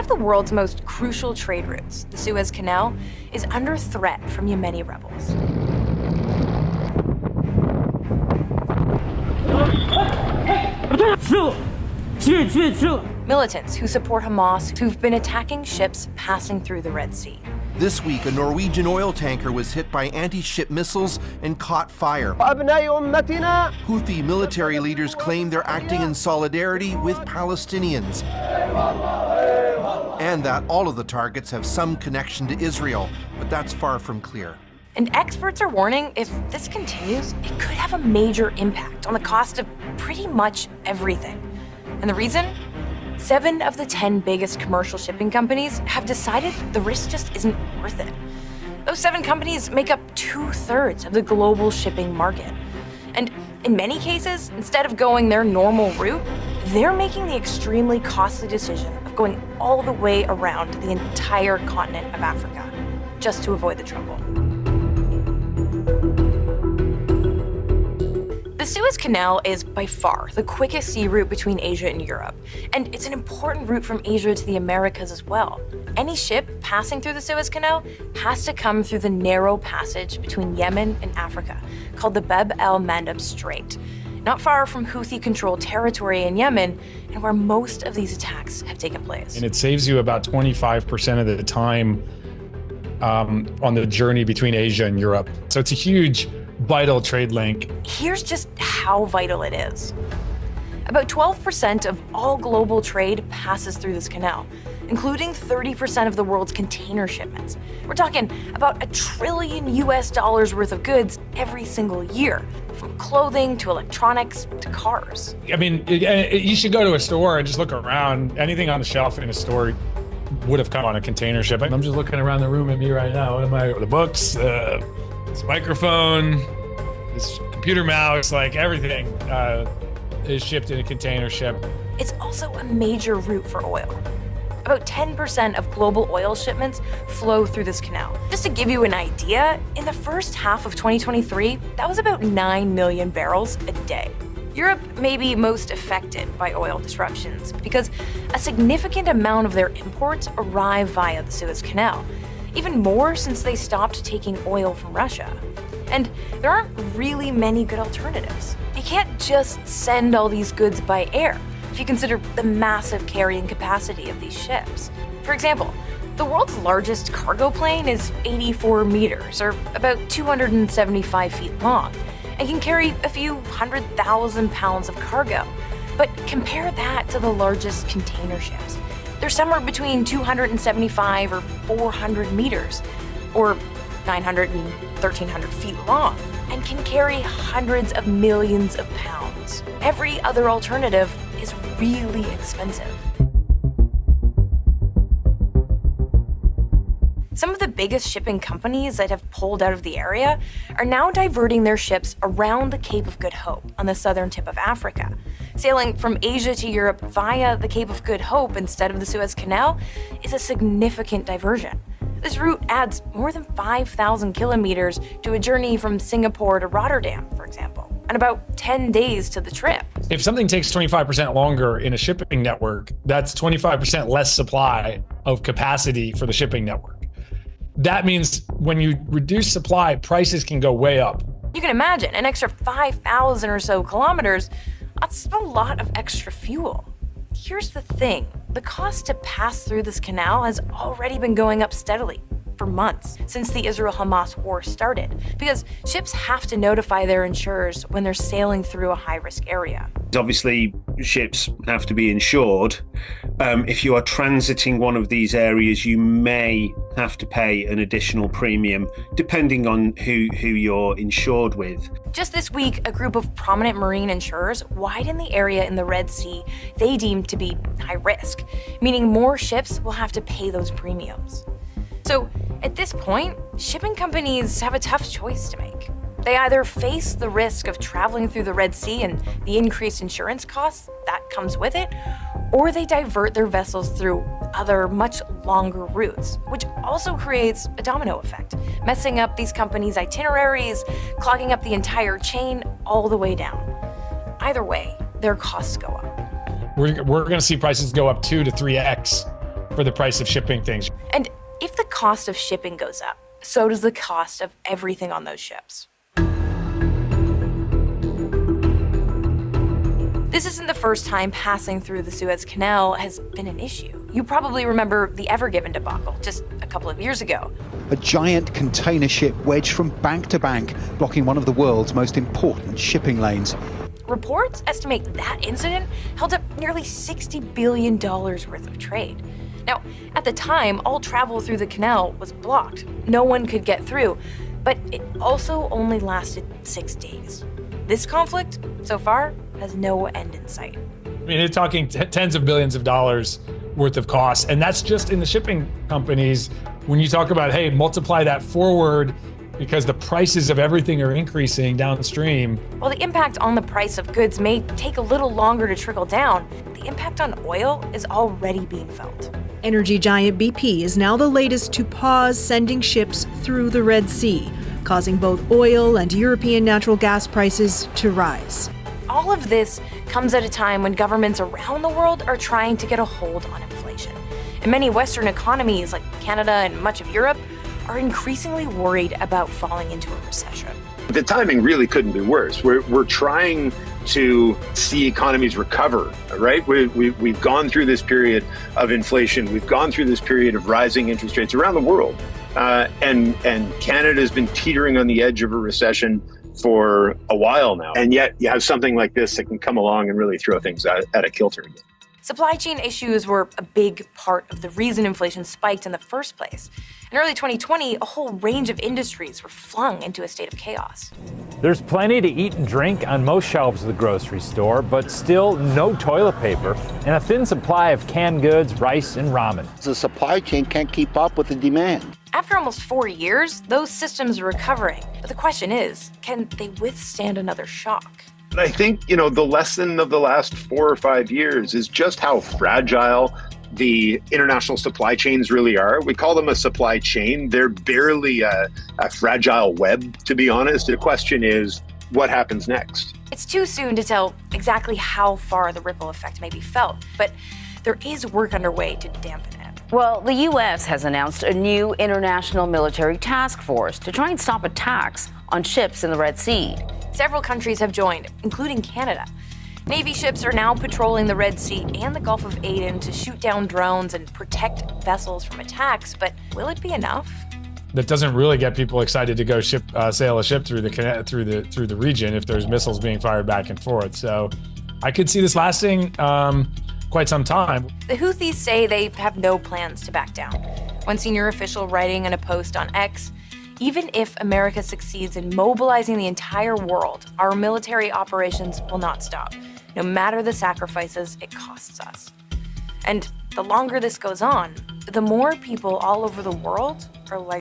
One of the world's most crucial trade routes, the Suez Canal, is under threat from Yemeni rebels. Militants who support Hamas who've been attacking ships passing through the Red Sea. This week, a Norwegian oil tanker was hit by anti-ship missiles and caught fire. Houthi military leaders claim they're acting in solidarity with Palestinians, and that all of the targets have some connection to Israel, but that's far from clear. And experts are warning if this continues, it could have a major impact on the cost of pretty much everything. And the reason? 7 of the 10 biggest commercial shipping companies have decided the risk just isn't worth it. Those 7 companies make up 2/3 of the global shipping market. And in many cases, instead of going their normal route, they're making the extremely costly decision of going all the way around the entire continent of Africa, just to avoid the trouble. The Suez Canal is by far the quickest sea route between Asia and Europe, and it's an important route from Asia to the Americas as well. Any ship passing through the Suez Canal has to come through the narrow passage between Yemen and Africa, called the Bab el-Mandeb Strait, not far from Houthi-controlled territory in Yemen, and where most of these attacks have taken place. And it saves you about 25% of the time on the journey between Asia and Europe. So it's a huge, vital trade link. Here's just how vital it is. About 12% of all global trade passes through this canal, including 30% of the world's container shipments. We're talking about $1 trillion worth of goods every single year, from clothing to electronics to cars. I mean, you should go to a store and just look around. Anything on the shelf in a store would have come on a container ship. I'm just looking around the room at me right now. What am I? The books, this microphone, this computer mouse, like everything is shipped in a container ship. It's also a major route for oil. About 10% of global oil shipments flow through this canal. Just to give you an idea, in the first half of 2023, that was about 9 million barrels a day. Europe may be most affected by oil disruptions because a significant amount of their imports arrive via the Suez Canal, even more since they stopped taking oil from Russia. And there aren't really many good alternatives. You can't just send all these goods by air if you consider the massive carrying capacity of these ships. For example, the world's largest cargo plane is 84 meters, or about 275 feet long, and can carry a few 100,000 pounds of cargo. But compare that to the largest container ships. They're somewhere between 275 or 400 meters, or 900 and 1,300 feet long, and can carry hundreds of millions of pounds. Every other alternative is really expensive. Some of the biggest shipping companies that have pulled out of the area are now diverting their ships around the Cape of Good Hope on the southern tip of Africa. Sailing from Asia to Europe via the Cape of Good Hope instead of the Suez Canal is a significant diversion. This route adds more than 5,000 kilometers to a journey from Singapore to Rotterdam, for example, and about 10 days to the trip. If something takes 25% longer in a shipping network, that's 25% less supply of capacity for the shipping network. That means when you reduce supply, prices can go way up. You can imagine an extra 5,000 or so kilometers, that's a lot of extra fuel. Here's the thing, the cost to pass through this canal has already been going up steadily for months since the Israel-Hamas war started, because ships have to notify their insurers when they're sailing through a high-risk area. Obviously, ships have to be insured. If you are transiting one of these areas, you may have to pay an additional premium, depending on who you're insured with. Just this week, a group of prominent marine insurers widened the area in the Red Sea they deemed to be high risk, meaning more ships will have to pay those premiums. So at this point, shipping companies have a tough choice to make. They either face the risk of traveling through the Red Sea and the increased insurance costs that comes with it, or they divert their vessels through other much longer routes, which also creates a domino effect, messing up these companies' itineraries, clogging up the entire chain all the way down. Either way, their costs go up. We're going to see prices go up 2 to 3x for the price of shipping things. And if the cost of shipping goes up, so does the cost of everything on those ships. This isn't the first time passing through the Suez Canal has been an issue. You probably remember the Ever Given debacle just a couple of years ago. A giant container ship wedged from bank to bank, blocking one of the world's most important shipping lanes. Reports estimate that incident held up nearly $60 billion worth of trade. Now, at the time, all travel through the canal was blocked. No one could get through, but it also only lasted 6 days. This conflict, so far, has no end in sight. I mean, they're talking tens of billions of dollars worth of costs, and that's just in the shipping companies. When you talk about, hey, multiply that forward because the prices of everything are increasing downstream. While the impact on the price of goods may take a little longer to trickle down, the impact on oil is already being felt. Energy giant BP is now the latest to pause sending ships through the Red Sea, causing both oil and European natural gas prices to rise. All of this comes at a time when governments around the world are trying to get a hold on inflation. And many Western economies, like Canada and much of Europe, are increasingly worried about falling into a recession. The timing really couldn't be worse. We're trying to see economies recover, right? We've gone through this period of inflation. We've gone through this period of rising interest rates around the world. And Canada's been teetering on the edge of a recession for a while now. And yet you have something like this that can come along and really throw things out a kilter again. Supply chain issues were a big part of the reason inflation spiked in the first place. In early 2020, a whole range of industries were flung into a state of chaos. There's plenty to eat and drink on most shelves of the grocery store, but still no toilet paper and a thin supply of canned goods, rice, and ramen. The supply chain can't keep up with the demand. After almost 4 years, those systems are recovering. But the question is, can they withstand another shock? And I think, the lesson of the last 4 or 5 years is just how fragile the international supply chains really are. We call them a supply chain. They're barely a fragile web, to be honest. The question is, what happens next? It's too soon to tell exactly how far the ripple effect may be felt, but there is work underway to dampen it. Well, the U.S. has announced a new international military task force to try and stop attacks on ships in the Red Sea. Several countries have joined, including Canada. Navy ships are now patrolling the Red Sea and the Gulf of Aden to shoot down drones and protect vessels from attacks, but will it be enough? That doesn't really get people excited to go sail a ship through the region if there's missiles being fired back and forth. So I could see this lasting quite some time. The Houthis say they have no plans to back down. One senior official writing in a post on X, even if America succeeds in mobilizing the entire world, our military operations will not stop, no matter the sacrifices it costs us. And the longer this goes on, the more people all over the world are likely